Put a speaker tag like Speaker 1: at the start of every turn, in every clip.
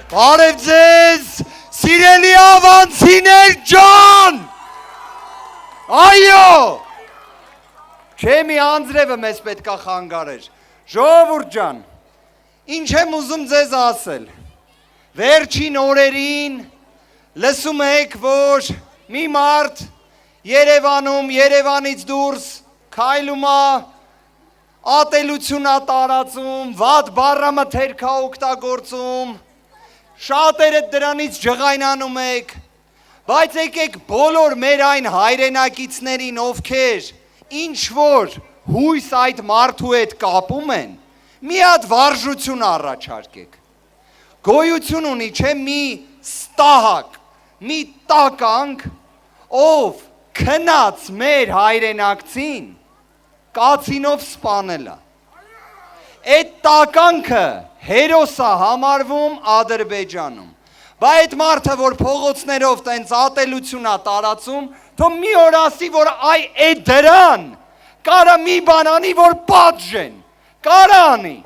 Speaker 1: Բարև ձեզ, սիրելի ավանցիներ ջան, այո, չէ մի անձրևը մեզ պետքա խանգարեր, ժողովուրդ ջան, ինչ եմ ուզում ձեզ ասել, վերջին օրերին լսում եք, որ մի մարդ Երևանում, Երևանից դուրս քայլում է, ատելություն է տարածում, վատ բառամթերք է օգտագործում, շատերը դրանից ջղայնանում եք, բայց եկեք բոլոր մեր այն հայրենակիցներին, ովքեր ինչ որ հույս այդ մարդու հետ կապում են, մի հատ վարժություն առաջարկեք, գոյություն ունի, չէ մի ստահակ, մի տականք, ով քնած մեր հայրենակցին կացինով սպանել է, այդ տականքը հերոս է համարվում Ադրբեջանում, բա այդ մարդը, որ փողոցներով տենց ատելություն է տարածում, թող մի օր ասի, որ այ այդ դրան կարա մի բան անի, որ պատժեն, կարա անի։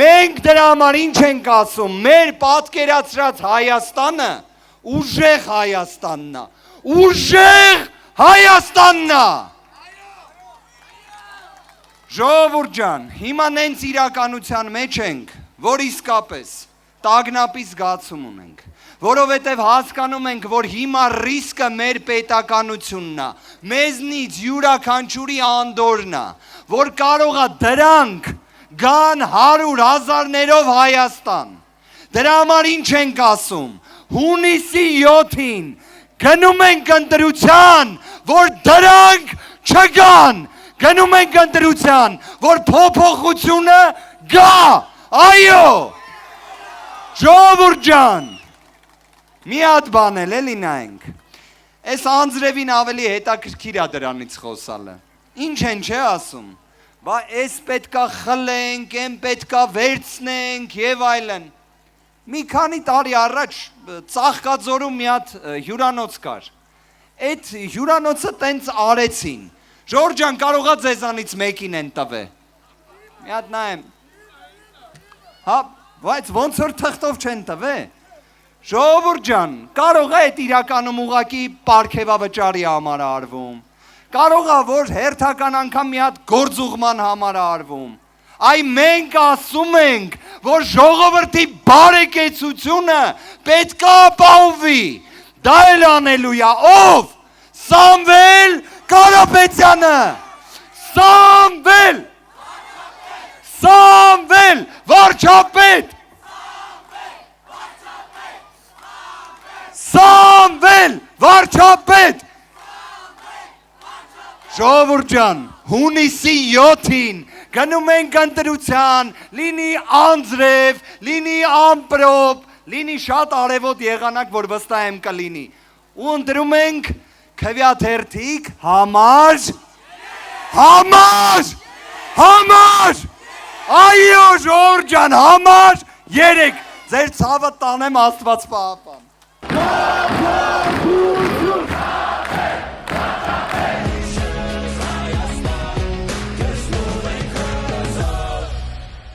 Speaker 1: Մենք դրա համար ինչ ենք ասում, մեր պատկերացրած Հայաստանը ուժեղ Հայաստանն է, ուժեղ Հայաստանն է։ Ժողովուրդ ջան, հիմա նենց իրականության մեջ ենք, որ իսկապես տագնապի զգացում ունենք, որովհետև հասկանում ենք, որ հիմա ռիսկը մեր պետականությունն է, մեզնից յուրաքանչյուրի անդորն է, որ կարող է դրանք գան 100,000-ներով Հայաստան։ Դրա համար ինչ ենք ասում, հունիսի 7-ին գնում ենք ընտրության, որ դրանք չգան, գնում ենք ընտրության, որ փոփոխությունը գա, այո, ժողովուրդ ջան, մի հատ բան էլ էլի նայենք, այս անձրևին ավելի հետաքրքիր է դրանից խոսալը, ինչ են չէ ասում, բա այս պետքա խլենք, են պետքա վերցնենք և այլն, մի քանի տարի առաջ Ծաղկաձորում մի հատ հյուրանոց կար, այդ հյուրանոցը տենց արեցին, Ժորժ ջան, կարողա ձեզանից մեկին են տվե, մի հատ նայեմ, հա, բայց ոնց որ թղթով չեն տվե, ժողովուրդ ջան, կարողա այդ իրականում ուղղակի պարգևավճարի համար արվում, կարողա որ հերթական անգամ մի հատ գործուղման համար արվում, այ մենք ասում ենք, որ ժողովրդի բարեկեցությունը պետք է ապահովվի, դա էլ անելու է, ով, Սամվել Կարապետյանը, Սամվել վարչապետ, Սամվել վարչապետ, ժողովուրդ ջան, հունիսի 7-ին գնում ենք ընտրության, լինի անձրև, լինի ամպրոպ, լինի շատ արևոտ եղանակ, որ վստահ եմ կլինի, ու ընտրում ենք Քվյաթերթիկ համար, այո ժողովուրդ ջան, համար 3, ձեր ցավը տանեմ Աստված պահապան։